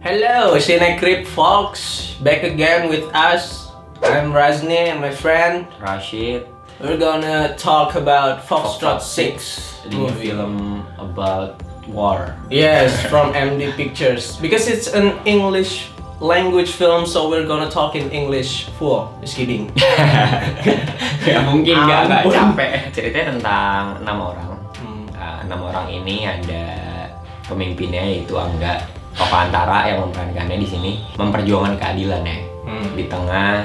Hello, Cinecrip folks, back again with us. I'm Razni and my friend. Rashid. We're gonna talk about Foxtrot 6 The new film about war. Yes, from MD Pictures. Because it's an English language film, so we're gonna talk in English full. Just kidding. Ya mungkin nggak Ampun. capek. Ceritanya tentang 6 orang. 6 orang ini ada pemimpinnya yaitu Angga. Tokoh antara yang memerankannya di sini memperjuangkan keadilan ya di tengah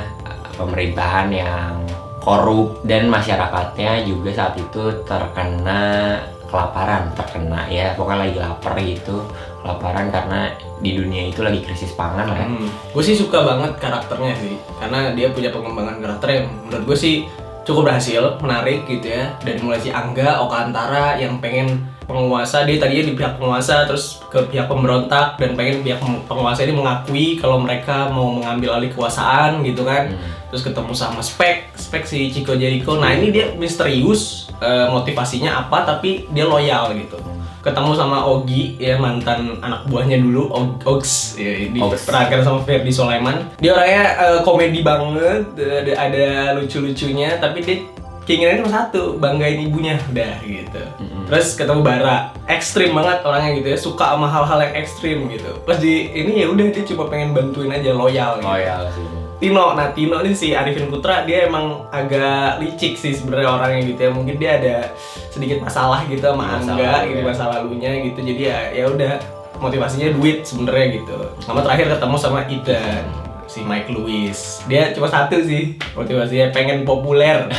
pemerintahan yang korup dan masyarakatnya juga saat itu terkena kelaparan, pokoknya lagi lapar gitu, kelaparan karena di dunia itu lagi krisis pangan lah. Gue sih suka banget karakternya sih, karena dia punya pengembangan karakter yang menurut gue sih cukup berhasil, menarik gitu ya. Dari mulai si Angga, Oka Antara yang pengen penguasa, dia tadinya di pihak penguasa terus ke pihak pemberontak dan pengen pihak penguasa ini mengakui kalau mereka mau mengambil alih kekuasaan gitu kan. Terus ketemu sama Spek si Chico Jericho. Nah ini dia misterius motivasinya apa tapi dia loyal gitu. Ketemu sama Ogi ya, mantan anak buahnya dulu, Ogs ya, diperankan sama Ferdy Soleman. Dia orangnya komedi banget, ada lucu-lucunya, tapi dia keinginannya cuma satu, banggain ibunya, udah gitu. Terus ketemu Bara, ekstrim banget orangnya gitu ya, suka sama hal-hal yang ekstrim gitu. Pas di ini ya udah dia cuma pengen bantuin aja, loyal gitu. Loyal sih. Tino nih si Arifin Putra, dia emang agak licik sih sebenarnya orangnya gitu ya. Mungkin dia ada sedikit masalah gitu sama Angga, gitu masa lalunya gitu. Jadi ya udah motivasinya duit sebenarnya gitu. Sama terakhir ketemu sama Ethan, si Mike Lewis. Dia cuma satu sih motivasinya, pengen populer.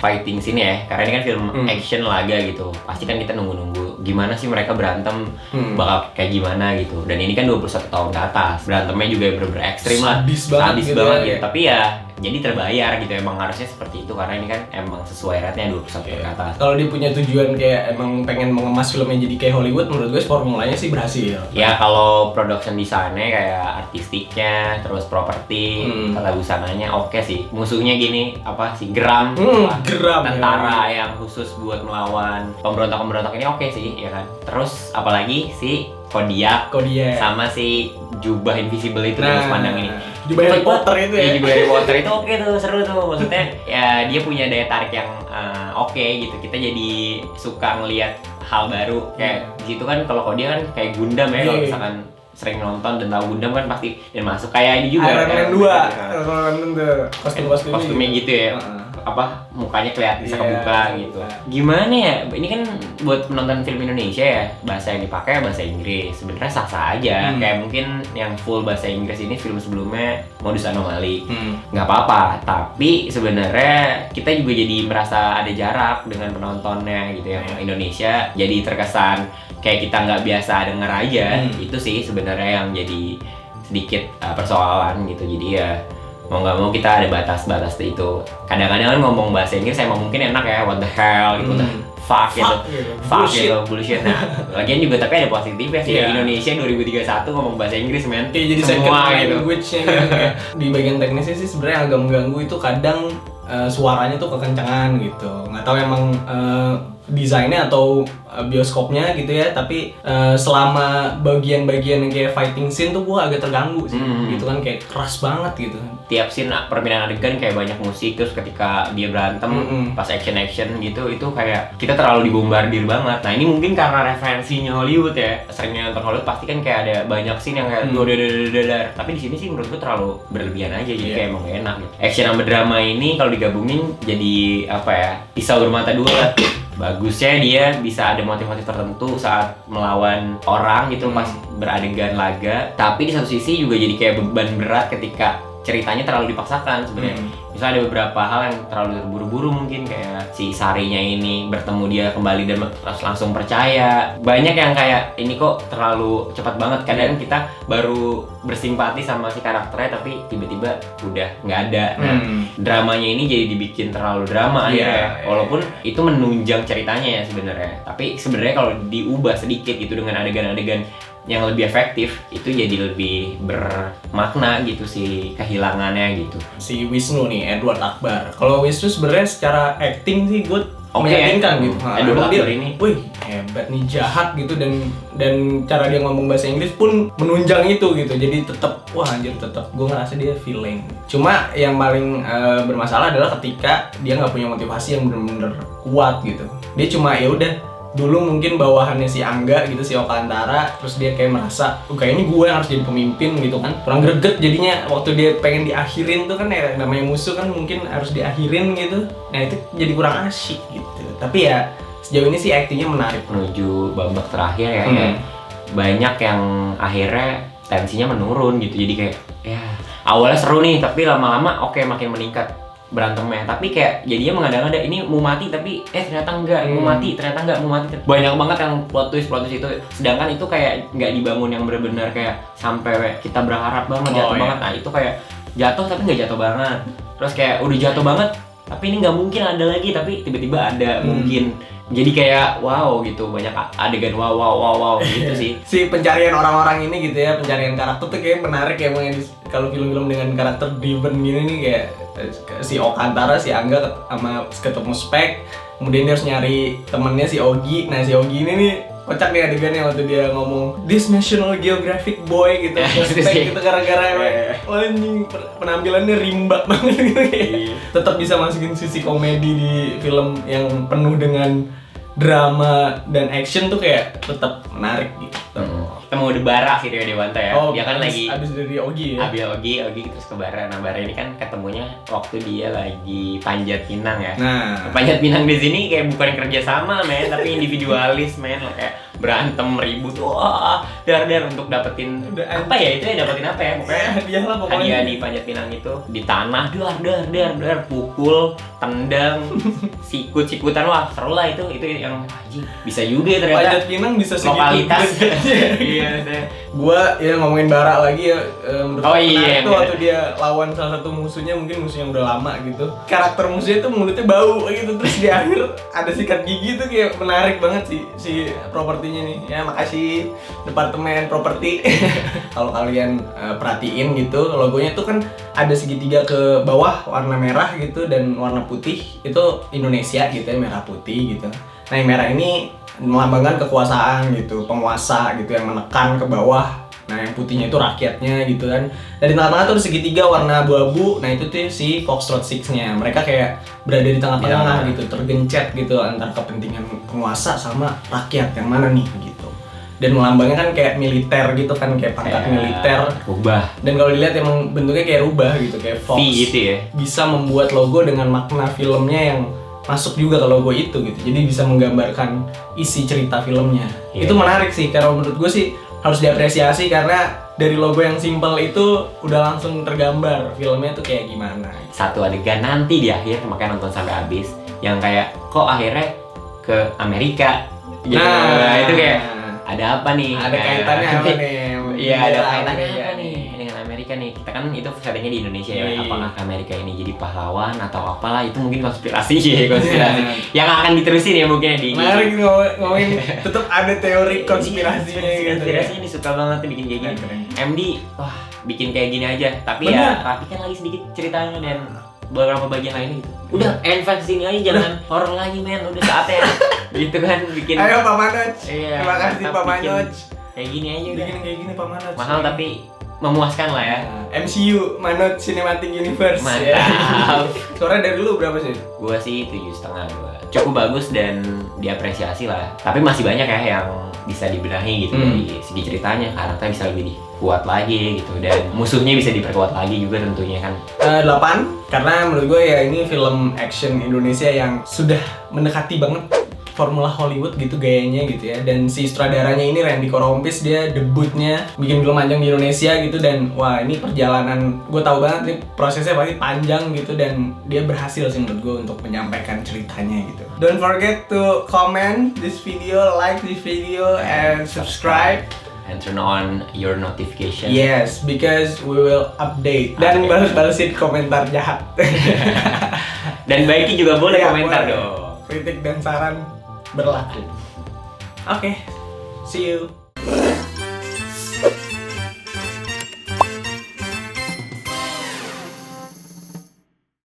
Fighting scene ya, karena ini kan film action laga gitu. Pasti kan kita nunggu-nunggu gimana sih mereka berantem, bakal kayak gimana gitu. Dan ini kan 21 tahun ke atas, berantemnya juga bener-bener ekstrim lah. Sadis banget gitu. Tapi ya jadi terbayar gitu, emang harusnya seperti itu karena ini kan emang sesuai rate-nya 21 tahun ke atas. Kalau dia punya tujuan kayak emang pengen mengemas filmnya jadi kayak Hollywood, menurut gue formulanya sih berhasil. Ya kalau production desainnya kayak artistiknya, terus properti, tata busananya oke sih. Musuhnya gini, apa sih, Geram, tentara yang khusus buat melawan pemberontak-pemberontak ini oke sih, ya kan. Terus apalagi si Kodiak sama si jubah invisible itu terus pandang ini. Jubah Harry Potter itu ya. Jubah Harry Potter itu oke tuh, seru tuh. Maksudnya ya dia punya daya tarik yang oke gitu. Kita jadi suka ngelihat hal baru. Kayak di situ kan kalau Kodiak kan kayak Gundam ya, kalau misalkan sering nonton dan tahu Gundam kan pasti dan masuk kayak ini juga. Iron Man 2. Kostumnya gitu ya. Apa mukanya kelihatan bisa kebuka gitu. Gimana ya? Ini kan buat penonton film Indonesia ya, bahasa yang dipakai bahasa Inggris. Sebenarnya sah-sah aja. Kayak mungkin yang full bahasa Inggris ini film sebelumnya Modus Anomali. Nggak apa-apa, tapi sebenarnya kita juga jadi merasa ada jarak dengan penontonnya gitu ya. Indonesia jadi terkesan kayak kita nggak biasa denger aja. Itu sih sebenarnya yang jadi sedikit persoalan gitu. Jadi ya mau nggak mau kita ada batas-batas itu. Kadang-kadang kan ngomong bahasa Inggris emang mungkin enak ya, what the hell gitu, fuck gitu, bullshit. Nah, lagian juga tapi ada positifnya sih. Indonesia 2031 ngomong bahasa Inggris men. Jadi semua gitu. Language-nya gitu. Di bagian teknisnya sih sebenarnya agak mengganggu itu kadang suaranya tuh kekencangan gitu. Nggak tahu emang desainnya atau bioskopnya gitu ya, tapi selama bagian-bagian yang kayak fighting scene tuh gua agak terganggu sih. Gitu kan kayak keras banget gitu. Tiap scene permainan adegan kayak banyak musik, terus ketika dia berantem pas action gitu itu kayak kita terlalu dibombardir banget. Nah ini mungkin karena referensinya Hollywood ya, seringnya nonton Hollywood pasti kan kayak ada banyak scene yang kayak dadar. Tapi di sini sih menurut gua terlalu berlebihan aja, jadi kayak emang gak enak gitu. Action sama drama ini kalau digabungin jadi apa ya, pisau bermata dua lah. Bagusnya dia bisa ada motif-motif tertentu saat melawan orang gitu pas beradegan laga, tapi di satu sisi juga jadi kayak beban berat ketika ceritanya terlalu dipaksakan sebenarnya. Misalnya ada beberapa hal yang terlalu terburu-buru, mungkin kayak si Sarinya ini bertemu dia kembali dan langsung percaya. Banyak yang kayak ini kok terlalu cepat banget. Kadang kita baru bersimpati sama si karakternya tapi tiba-tiba udah nggak ada. Nah, dramanya ini jadi dibikin terlalu drama ya. Walaupun itu menunjang ceritanya ya sebenarnya. Tapi sebenarnya kalau diubah sedikit itu dengan adegan-adegan yang lebih efektif, itu jadi lebih bermakna gitu sih kehilangannya gitu. Si Wisnu nih, Edward Akbar. Kalau Wisnu sebenarnya secara acting sih gue meyakinkan gitu. Edward Akbar ini, wih hebat nih, jahat gitu, dan cara dia ngomong bahasa Inggris pun menunjang itu gitu. Jadi tetap wah anjir, tetap gue ngerasa dia villain. Cuma yang paling bermasalah adalah ketika dia nggak punya motivasi yang benar-benar kuat gitu. Dia cuma ya udah, dulu mungkin bawahannya si Angga gitu, si Oka Antara, terus dia kayak merasa kayaknya gue yang harus jadi pemimpin gitu kan, kurang greget jadinya waktu dia pengen diakhirin tuh kan, ya namanya musuh kan mungkin harus diakhirin gitu. Nah itu jadi kurang asyik gitu. Tapi ya sejauh ini sih aktingnya menarik. Menuju babak terakhir ya, kayak banyak yang akhirnya tensinya menurun gitu. Jadi kayak ya awalnya seru nih, tapi lama-lama oke makin meningkat berantemnya, tapi kayak jadinya mengada-ngada, ini mau mati tapi ternyata enggak, mau mati ternyata enggak, mau mati. Banyak banget yang plot twist itu, sedangkan itu kayak nggak dibangun yang benar-benar kayak sampai kita berharap banget jatuh banget. Nah itu kayak jatuh tapi nggak jatuh banget, terus kayak udah jatuh banget tapi ini nggak mungkin ada lagi, tapi tiba-tiba ada mungkin. Jadi kayak wow gitu, banyak adegan wow gitu sih. Si pencarian orang-orang ini gitu ya, pencarian karakter tuh kayak menarik ya, emang kalau film-film dengan karakter driven gini nih, kayak si Oka Antara, si Angga sama ketemu Spek, kemudian dia harus nyari temennya si Ogi. Nah si Ogi ini nih kocak nih adegannya waktu dia ngomong this National Geographic boy gitu, Spek gitu, gara-gara anjing penampilannya rimba banget gitu. Tetap bisa masukin sisi komedi di film yang penuh dengan drama dan action tuh kayak tetap menarik gitu. Ketemu Debara sih Rio Dewanta ya. Dia kan lagi abis dari Ogi ya. Ogi terus ke Bara. Nah Bara ini kan ketemunya waktu dia lagi Panjat Pinang ya. Nah, Panjat Pinang di sini kayak bukan kerja sama men, tapi individualis men, kayak berantem ribut, wah dar untuk dapetin apa ya itu ya, dapetin apa ya pokoknya hadiah lah pokoknya. Hadiah di Panjat Pinang itu di tanah, dar pukul, tendang, sikutan, wah seru lah itu yang anjing bisa juga ya ternyata. Panjat Pinang bisa segitu lokalitas. Iya. Gua ya ngomongin Bara lagi ya, iya, itu waktu dia lawan salah satu musuhnya, mungkin musuh yang udah lama gitu. Karakter musuhnya tuh mulutnya bau gitu, terus di akhir ada sikat gigi tuh kayak menarik banget sih si propertinya nih. Ya makasih Departemen Properti. Kalau kalian perhatiin gitu, logonya tuh kan ada segitiga ke bawah warna merah gitu dan warna putih itu Indonesia gitu ya, merah putih gitu. Nah yang merah ini melambangkan kekuasaan gitu, penguasa gitu yang menekan ke bawah. Nah yang putihnya itu rakyatnya gitu kan. Dan di tengah-tengah tuh ada segitiga warna abu-abu. Nah itu tuh si Foxtrot Six-nya. Mereka kayak berada di tengah-tengah gitu, tergencet gitu antara kepentingan penguasa sama rakyat, yang mana nih gitu. Dan melambangnya kan kayak militer gitu kan, kayak pangkat militer. Rubah. Dan kalau dilihat emang bentuknya kayak rubah gitu, kayak Fox. Gitu ya. Bisa membuat logo dengan makna filmnya yang masuk juga ke logo itu gitu. Jadi bisa menggambarkan isi cerita filmnya. Itu menarik sih, karena menurut gue sih harus diapresiasi, karena dari logo yang simple itu udah langsung tergambar filmnya tuh kayak gimana. Satu adegan nanti di akhir, makanya nonton sampai habis, yang kayak kok akhirnya ke Amerika gitu. Nah itu kayak ada apa nih? Ada kaitannya apa nih? Iya, ada kaitannya apa nih dengan Amerika nih? Kita kan itu settingnya di Indonesia ya. Apakah Amerika ini jadi pahlawan atau apalah, itu mungkin konspirasi ya, yang akan diterusin ya mungkin di. Mari ngomongin tetap ada teori konspirasinya gitu. Konspirasi ini suka banget tuh bikin kayak gini. MD wah bikin kayak gini aja, tapi ya rapikan lagi sedikit ceritanya dan beberapa bagian lainnya gitu. Udah advance sini aja, jangan horor lagi men, udah saatnya. Gitu kan bikin. Ayo Pak Manoj. Iya, terima kasih Pak Manoj. Kayak gini aja udah. Bikin kayak gini Pak Manoj. Mahal tapi memuaskan lah ya. MCU, Manoj Cinematic Universe. Mantap. Suara dari lu berapa sih? Gua sih 7,5 gua. Cukup bagus dan diapresiasi lah. Tapi masih banyak ya yang bisa dibenahi gitu dari segi ceritanya, karakternya bisa lebih kuat lagi gitu, dan musuhnya bisa diperkuat lagi juga tentunya kan. 8 karena menurut gue ya ini film action Indonesia yang sudah mendekati banget formula Hollywood gitu gayanya gitu ya. Dan si sutradaranya ini Randy Korompis, dia debutnya bikin film panjang di Indonesia gitu, dan wah ini perjalanan gue tahu banget nih prosesnya pasti panjang gitu, dan dia berhasil sih menurut gue untuk menyampaikan ceritanya gitu. Don't forget to comment this video, like this video, and subscribe. And turn on your notification. Yes, because we will update. Dan balas-balasin komentar jahat. Dan baiki juga boleh ya, komentar boleh. dong. Kritik dan saran berlaku. Oke, see you.